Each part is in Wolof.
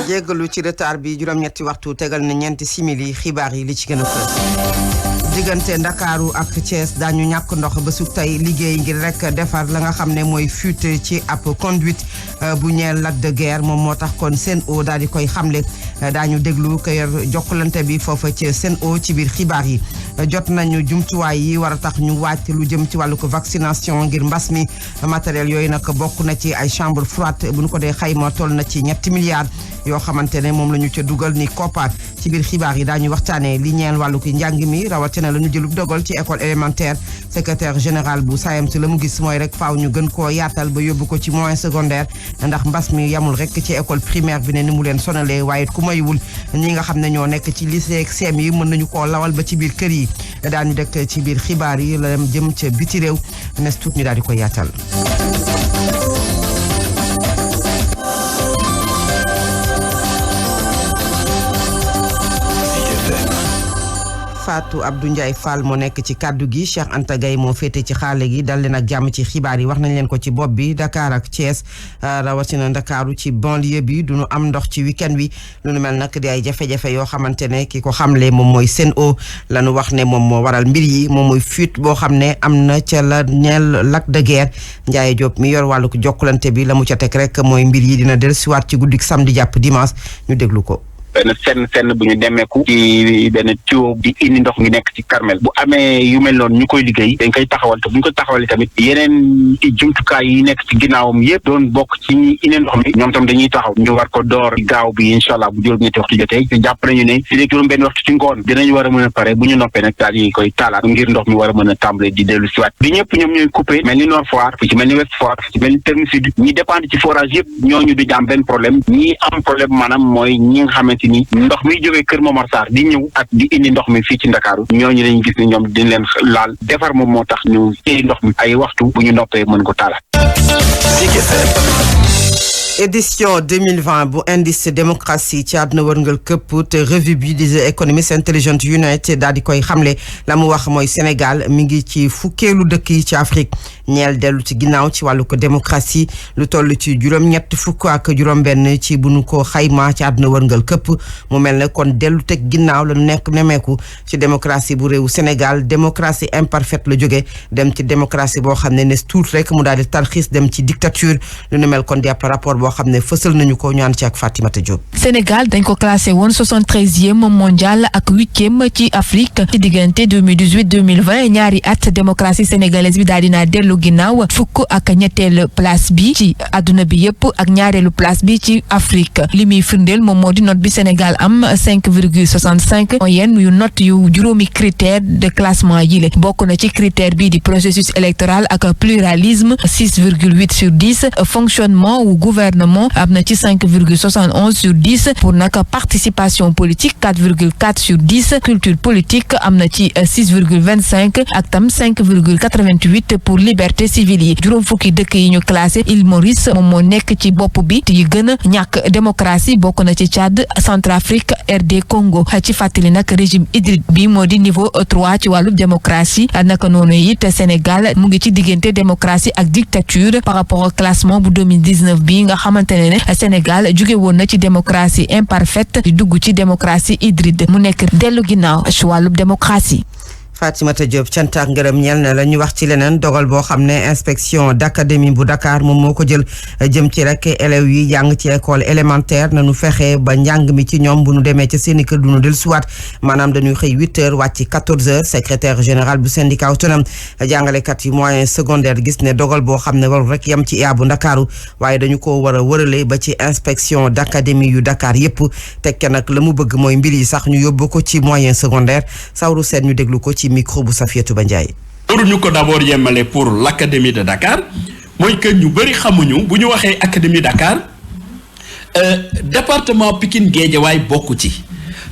jéggalu ci retard bi juróom-ñetti waxtu tegal na ñeenti simili xibaar yi li ci gën a fës. diggante Ndakaaru ak Thiès daañu ñàkk ndox ba sug tey liggéey ngir rek defar la nga xam ne mooy fuite ci ab conduite bu ñeel Lac de Guiers moom moo tax kon Sen'Eau daal di koy xamle daañu déglu ko yor jokkalante bi foofa ci Sen'Eau ci biir xibaar yi. jot nañu jumtuwaay yi war a tax ñu wàcc lu jëm ci wàllu ko vaccination ngir mbas mi matériel yooyu nag bokk na ci ay chambre froide bu ñu ko dee xayma toll na ci 3 milliards yoo xamante ne moom la ñu ca dugal ni koppaat ci biir xibaar yi daañu waxtaanee li ñeel wàllu ki njàng mi rawatina la ñu jëlub dogal ci école élémentaire secrétaire général bu SAEMS la mu gis mooy rek faaw ñu gën koo yaatal ba yóbbu ko ci moyen secondaire ndax mbas mi yamul rek ci école primaire bi ne ni mu leen sonalee waaye ku maywul ñi nga xam ne ñoo nekk ci lycée ak CM yi mën nañu koo lawal ba ci biir kër yi daañu dekk ci biir xibaar yi la dem jëm ca biti réew nes tuut ñu daal di ko yaatal. Fatou Abdou Ndiaye Fall moo nekk ci kaddu gi Cheikh Anta Gaye moo féete ci xaale gi dal leen ak jàmm ci xibaar yi wax nañ leen ko ci bopp bi Dakar ak Thiès rawatina Ndakaaru ci banlieue bi duñu am ndox ci week-end wi lu nu mel nag di ay jafe-jafe yoo xamante ne ki ko xamle moom mooy Sen'Eau la nu wax ne moom moo waral mbir yi moom mooy fuite boo xam ne am na ca la ñeel Lac de Guiers Ndiaye Diop mi yor wàllu jokkalante bi la mu ca teg rek mooy mbir yi dina dellusiwaat ci guddik samedi jàpp dimanche ñu déglu ko. benn fenn bu ñu demeeku ci benn tuyau di indi ndox mi nekk ci Carmel bu amee yu mel noonu ñu koy liggéey dañ koy taxawal te bu ñu ko taxawalee tamit yeneen ci jumtukaay yi nekk ci ginnaawam yëpp doon bokk ci ñi indi ndox mi ñoom tam dañuy taxaw ñu war ko door gaaw bi incha allah bu juróom-ñetti waxtu jotee te jàpp nañu ne si léegi juróom benn waxtu ci ngoon dinañ war a mën a pare bu ñu noppee nag daal di koy taalaat ngir ndox mi war a mën a tàmbale di dellu si waat bi ñëpp ñoom ñooy coupé mel ni Nord Foire fi ci mel ni Ouest Foire fi ci mel ni Terme Sud ñi dépendre ci forage yëpp ñooñu du am benn problème ñi am problème maanaam mooy ñi nga xamante ni ndox mi jógee Kër Momar Sarr di ñëw ak di indi ndox mi fii ci Ndakaaru ñooñu lañ gis ne ñoom dañ leen laal defar moom moo tax ñu téye ndox mi ay waxtu bu ñu noppee mën ko taalaat. édition 2020 bu indice démocratie ci àdduna wërngal këpp te revue bi di Economist Intelligent Unit daal di koy xamle la mu wax mooy Sénégal mi ngi ci fukkeelu dëkk yi ci Afrique ñeel dellu ci ginnaaw ci wàllu ko démocratie lu toll ci juróom-ñett fukk ak juróom-benn ci bu nu ko xayma ci àdduna wërngal këpp mu mel ne kon dellu teg ginnaaw la nekk nemeeku ci démocratie bu réewu Sénégal démocratie imparfaite la jóge dem ci démocratie boo xam ne ne tuut rek mu daal di tarxiis dem ci dictature lu nu mel kon di ab rapport boo xam ne fësal nañu ko ñu ànd ci ak Fatimata Diop. Sénégal dañ ko classé woon 73e mondial ak 8e ci Afrique ci diggante 2018-2020 ñaari at démocratie sénégalaise bi daal dinaa dellu ginnaaw fukk ak ñetteelu place bi ci adduna bi yëpp ak ñaareelu place bi ci Afrique li muy firndeel moom moo di note bi Sénégal am 5,65 moyenne yu note yu juróomi critère de classement yi le bokk na ci critère bi di processus électoral ak pluralisme 6,8 sur 10 fonctionnement wu gouvernement am na ci 5,71 sur 10 pour nag participation politique 4,4 sur 10 culture politique am na ci 6,25 ak tam 5,88 pour liberté civile yi juróom fukki dëkk yi ñu classé Île Maurice moom moo nekk ci bopp bi yi gën a ñàkk démocratie bokk na ci Tchad Centrafrique RD Congo ci fàttali nag régime hybride bi moo di niveau 3 ci wàllu démocratie naka noonu it Sénégal mu ngi ci diggante démocratie ak dictature par rapport au classement bu 2019 bi nga xamante ne Sénégal jóge woon na ci démocratie imparfaite di dugg ci démocratie hybride mu nekk dellu ginnaaw ci wàllu démocratie. Fatimata Diop cant ak ngërëm ñeel na la ñu wax ci leneen dogal boo xam ne inspection d'académie bu Dakar moom moo ko jël jëm ci rek élèves yi jàng ci école élémentaire nañu fexe ba njàng mi ci ñoom bu ñu demee ca seeni kër du ñu dellusiwaat maanaam dañuy xëy 8h wàcc 14h secrétaire général bu syndicat autonome jàngalekat yi moyen secondaire gis ne dogal boo xam ne warul rek yem ci IA bu Ndakaaru waaye dañu ko war a wërale ba ci inspection d'académie yu Dakar yépp tekke nag la mu bëgg mooy mbir yi sax ñu yóbbu ko ci moyen secondaire Sawru Seen ñu déglu ko ci micro bu Safiatou Ba Ndiaye. waruñu ko d'abord yemale pour l'académie de Dakar mooy que ñu bëri xamuñu bu ñu waxee académie Dakar département Pikine Guédiawaye bokku ci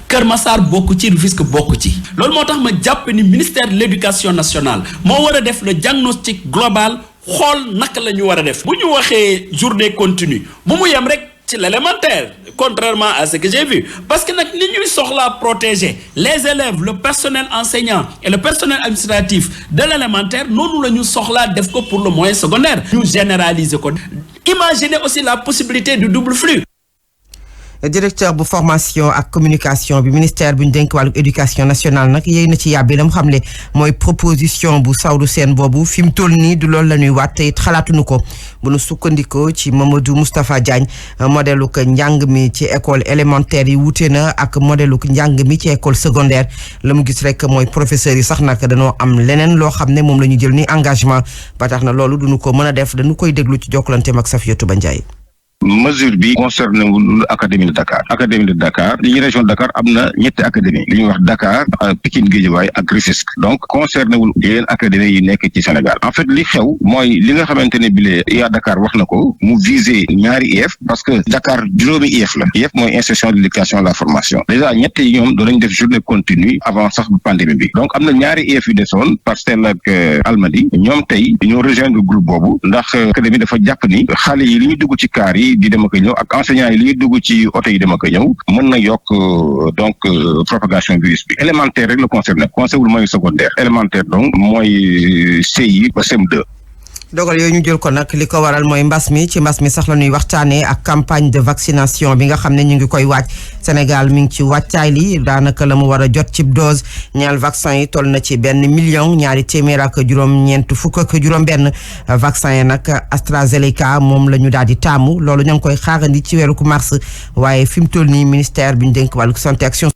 Kër Massar bokku ci Rufisque bokku ci loolu moo tax ma jàpp ni ministère de l'éducation nationale moo war a def le diagnostic global xool naka la ñu war a def bu ñu waxee journée continue bu mu yem rek ci l'élémentaire contrairement à ce que j'ai vu parce que nag li ñuy soxlaa protéger les élèves le personnel enseignant et le personnel administratif de l'élémentaire noonu la ñu soxlaa def ko pour le moyen secondaire ñu généraliser ko imaginer aussi la possibilité du double flux. directeur bu formation ak communication bi ministère bu ñu dénk wàllu éducation nationale nag yéy na ci yàbbi la mu xam ne mooy proposition bu Saourou Sène boobu fi mu toll nii du loolu la ñuy waat te it xalaatuñu ko bu nu sukkandikoo ci Mamadou Moustapha Diagne modèle ko njàng mi ci école élémentaire yi wute na ak modèle ko njàng mi ci école secondaire la mu gis rek mooy professeurs yi sax nag dañoo am leneen loo xam ne moom la ñu jël ni engagement ba tax na loolu duñu ko mën a def dañu koy déglu ci jokkalanteem ak Safiatou Ba Ndiaye. mesure bi concerné wul académie de Dakar. académie de Dakar li ñu région de Dakar am na ñetti académie li ñuy wax Dakar Pikine Guédiawaye ak Rufisque donc concerné wul yeneen académie yi nekk ci Sénégal en fait li xew mooy li nga xamante ne bile IA Dakar wax na ko mu viser ñaari IEF parce que Dakar juróomi IEF la IEF mooy institution de l'éducation et de la formation déjà ñett yi ñoom doon nañ def journée continue avant sax pandémie bi donc am na ñaari IEF yu desoon Parcelles ak Almadies ñoom tey ñoo rejoindre groupe boobu ndax académie dafa jàpp ni xale yi li ñu dugg ci kaar yi di dem ak ñëw ak enseignants yi li ñuy dugg ci oto yi dem ak ñëw mën na yokk donc propagation virus bi élémentaire rek la concerné wul mooy secondaire élémentaire donc mooy CI ba CM2. dogal yooyu ñu jël ko nag li ko waral mooy mbas mi sax la ñuy waxtaanee ak campagne de vaccination bi nga xam ne ñu ngi koy waaj Sénégal mi ngi ci wàccaay li daanaka la mu war a jot ci dose ñaal vaccin yi toll na ci 1 million ñaari téeméer ak juróom-ñeent fukk ak juróom-benn vaccin yi nag AstraZeneca moom la ñu daal di taamu loolu ña ngi koy xaarandi ci weeru mars waaye fi mu toll nii ministère bi ñu dénk wàllu santé action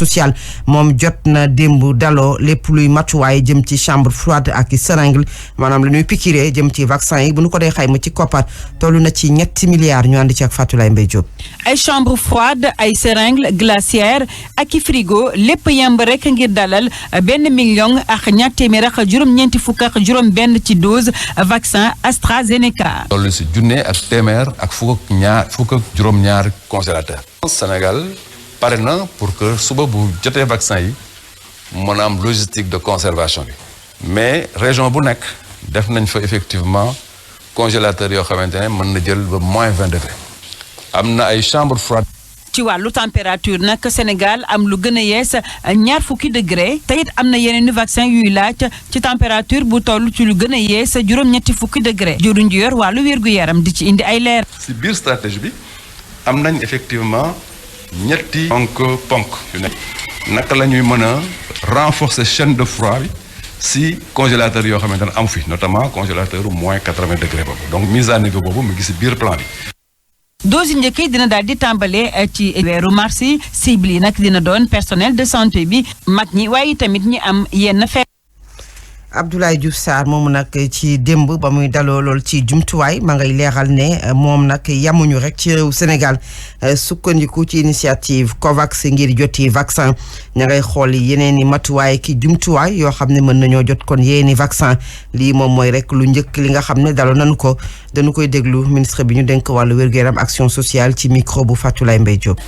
social moom jot na démb daloo lépp luy matuwaay jëm ci chambre froide ak seringue maanaam la ñuy piqûre jëm ci vaccin yi bu ñu ko dee xayma ci koppar toll na ci 7 milliards ñu ànd ci ak Fatou Lay Mbaye Diop. ay chambre froide ay seringue glacière ak i frigo lépp yemb rek ngir dalal 1 million ak ñaar téeméer ak juróom-ñeenti fukk ak juróom-benn ci dose vaccin AstraZeneca. toll si junne ak téeméer ak fukk ak juróom-ñaar congélateur. Sénégal. pare na pour que suba bu jotee vaccin yi mën a am logistique de conservation bi mais région bu nekk def nañ fa effectivement congélateur yoo xamante ne mën na jël ba -20 degrés am na ay chambre froide. ci wàllu température nag Sénégal am lu gën a yees 20 degré te it am na yeneen vaccin yuy laaj ci température bu toll ci lu gën a yees 80 degré jëruñ ji yor wàllu wér-gu-yaram di ci indi ay leer. si biir stratégie bi am nañ effectivement ñetti ponk yu nekk naka la ñuy mën a renforcer chaîne de froid bi si congélateur yoo xamante ne am fi notamment congélateur -80 degrés boobu donc mise à niveau boobu mu ngi si biir plan bi. dose yi njëkk yi dina daal di tàmbalee ci weeru mars yi cible yi nag dina doon personnel de santé bi mag ñi waaye tamit ñi am yenn feebar. Abdoulaye Diouf Sarr moomu nag ci démb ba muy daloo lool ci jumtuwaay ma ngay leeral ne moom nag yamuñu rek ci réew Sénégal sukkandiku ci initiative COVAX ngir joti vaccin ña ngay xool yeneen i matuwaay ki jumtuwaay yoo xam ne mën nañoo jot kon yeeni vaccin lii moom mooy rek lu njëkk li nga xam ne daloo nañu ko dañu koy déglu ministre bi ñu dénk wàllu wér-gu-yaram action sociale ci micro bu Fatou Lay Mbaye Diop.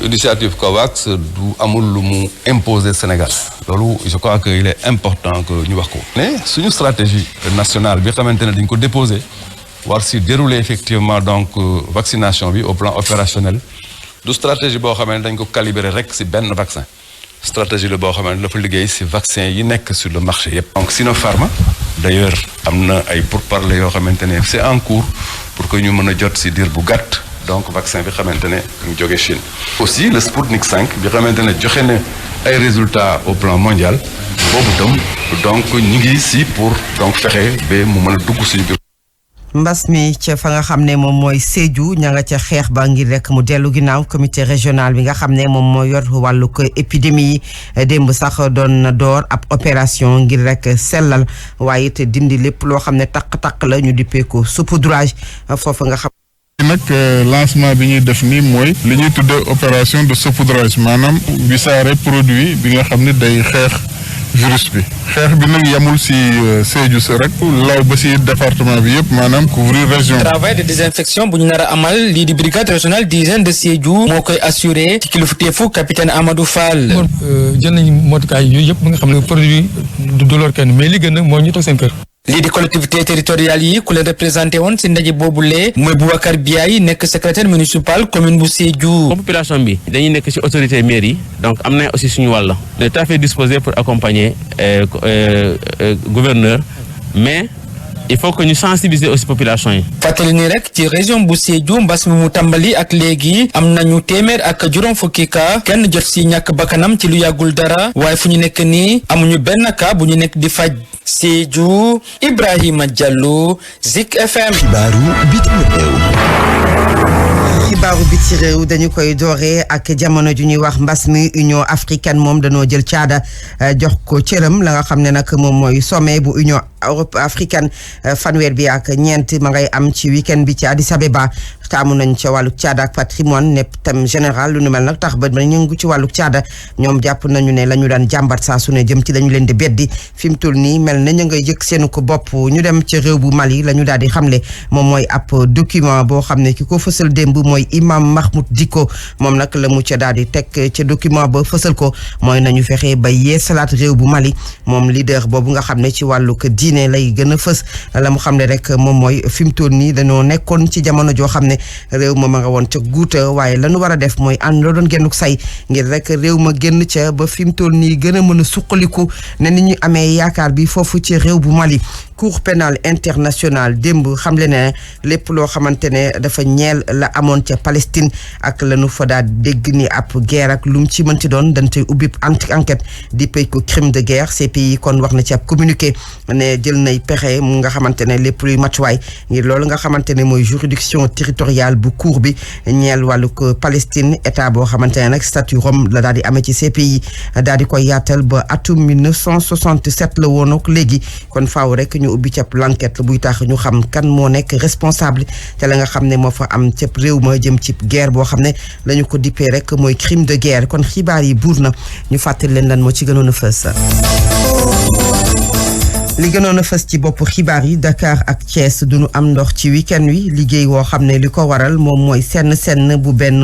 initiative COVAX du amul lu mu imposer Sénégal loolu je crois que il est important que ñu wax ko. mais suñu stratégie nationale bi xamante ne dañ ko déposer war si dérouler effectivement donc vaccination bi au plan opérationnel du stratégie boo xamante ne dañ ko calibrer rek si benn vaccin stratégie la boo xamante ne dafa liggéey si vaccin yi nekk sur le marché yëpp. donc Sinopharm d'ailleurs am na ay pourparlers yoo xamante ne c'est en cours pour que ñu mën a jot si diir bu gàtt. donc vaccin bi xamante ne ñu jóge Chine. aussi le Sputnik 5 bi xamante ne joxe na ay résultats au plan mondial boobu tam donc ñu ngi si pour donc fexe ba mu mën a dugg suñu biir. mbas mi ca fa nga xam ne moom mooy Sédhiou ña nga ca xeex ba ngir rek mu dellu ginnaaw comité régional bi nga xam ne moom moo yor wàllu ko épidémie yi démb sax doon na door ab opération ngir rek sellal waaye it dindi lépp loo xam ne taq-taq la ñu dippee ko saupoudrage foofu nga xam. nag lancement bi ñuy def nii mooy li ñuy tuddee opération de saupoudrage maanaam wisaare produit bi nga xam ne day xeex virus bi xeex bi nag yamul si Sédhiou si rek law ba si département bi yëpp maanaam couvrir région. travail de désinfection bu ñu nar a amal lii di brigade régionale d'hygiène de Sédhiou moo koy assuré ci kilifteefu capitaine Amadou Fall. jël nañu motukaay yooyu yëpp ba nga xam ne produit du lor kenn mais li gën nag moo ñu toog seen kër. lii di collectivité territoriale yi ku leen représenté woon si ndaje boobule mooy Boubacar Biaye nekk secrétaire municipal commune bu Sédhiou. population bi dañuy nekk ci autorité mairie yi donc am na aussi suñu wàll. on est tout à fait disposé pour accompagner gouverneur mais il faut que ñu sensibiliser aussi population yi. fàttali ni rek ci région bu Sédhiou mbas mi mu tàmbali ak léegi am nañu téeméer ak juróom fukki cas kenn jot si ñàkk bakkanam ci lu yàggul dara waaye fu ñu nekk nii amuñu benn cas bu ñu nekk di faj. Sédhiou Ibrahima Diallo Zik FM. xibaaru biti réew dañu koy dooree ak jamono ju ñuy wax mbas mi Union africaine moom dañoo jël caada jox ko cëram la nga xam ne nag moom mooy sommet bu Union africaine fanweer bi ak ñeent ma ngay am ci week-end bi ci Addis Abeba taamu nañ ca wàllu caada ak patrimoine nepp thème général lu nu mel nag tax ba ñëngu ci wàllu caada ñoom jàpp nañu ne la ñu daan jàmbat saa su ne jëm ci dañu leen di beddi fi mu toll nii mel na ñu ngay yëg seenu ko bopp ñu dem ca réew bu Mali la ñu daal di xamle moom mooy ab document boo xam ne ki ko fësal démb mooy Imam Mahmoud Dicko moom nag la mu ca daal di teg ca document ba fësal ko mooy nañu fexe ba yeesalaat réew bu Mali moom leader boobu nga xam ne ci wàllu diine lay gën a fës la mu xam ne rek moom mooy fi mu toll nii dañoo nekkoon ci jamono joo xam ne réew ma nga woon ca guuta waaye lañu war a def mooy ànd la doon génnuk say ngir rek réew ma génn ca ba fi mu toll nii gën a mën a suqaliku ne ni ñu amee yaakaar bi foofu ci réew bu Mali. Cour pénale internationale démb xamle ne lépp loo xamante ne dafa ñeel la amoon ca Palestine ak lañu fa daal dégg ni ab guerre ak lu mu ci mënti doon dañ tey ubbi enquête di pay ko crime de guerre CPI kon wax na ci ab communiqué ne jël nay pexe mu nga xamante ne lépp luy matuwaay ngir loolu nga xamante ne mooy juridiction territoriale bu cour bi ñeel wàllu ko Palestine état boo xamante ne nag statut Rome la daal di amee ci CPI daal di koy yaatal ba atum 1967 la woon ak léegi kon faaw rek ñu ubbi ca l'enquête buy tax ñu xam kan moo nekk responsable te la nga xam ne moo fa am ca réew ma jëm ci guerre boo xam ne lañu ko dippee rek mooy crime de guerre kon xibaar yi buur na ñu fàttali leen lan moo ci gënoon a fës. li gënoon a fës ci bopp xibaar yi Dakar ak Thiès duñu am ndox ci week-end wi liggéey woo xam ne li ko waral moom mooy senn bu benn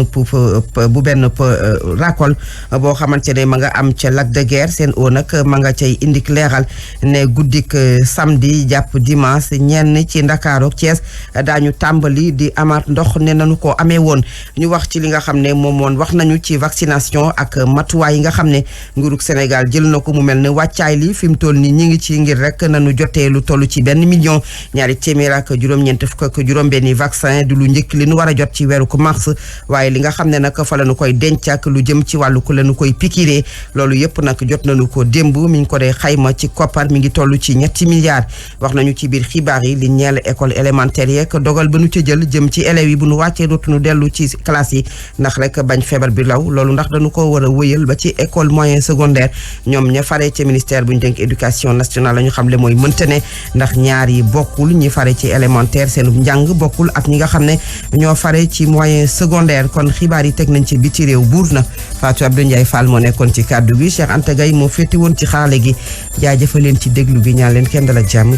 racole boo xamante ne ma nga am ca Lac de Guiers seen o nag ma nga cay indik leeral ne guddik samedi jàpp dimanche ñenn ci Dakar ak Thiès daañu tàmbali di amaat ndox ne nañu ko amee woon ñu wax ci li nga xam ne moom woon wax nañu ci vaccination ak matuwaay yi nga xam ne nguurug Sénégal jël na ko mu mel ne wàccaay li fi mu toll ni ñi ngi ci ngir rek nanu jotee lu toll ci 1 million ñaari téeméer ak juróom-ñeent fukk ak juróom-benni vaccin du lu njëkk li nu war a jot ci weeru ko mars waaye li nga xam ne nag fa la nu koy denc ak lu jëm ci wàllu ku la nu koy pikiree loolu yëpp nag jot nañu ko démb mi ngi ko dee xayma ci koppar mi ngi toll ci 3 milliards wax nañu ci biir xibaar yi li ñeel école élémentaire yeeg dogal ba nu ca jël jëm ci élèves yi bu nu wàccee dootuñu dellu ci classe yi ndax rek bañ feebar bi law loolu ndax dañu ko war a wëyal ba ci école moyen secondaire ñoom ña faree ci ministère bu ñu dénk éducation nationale la ñu xam le mooy mënte ne ndax ñaar yi bokkul ñi fare ci élémentaire seen njàng bokkul ak ñi nga xam ne ñoo fare ci moyen secondaire kon xibaar yi teg nañ ci biti réew buur na Fatou Abdou Ndiaye Fall moo nekkoon ci kàddu bi Cheikh Anta Gaye moo féete woon ci xaale gi jaajëfal leen ci déglu bi ñaan leen kenn dal ak jàmm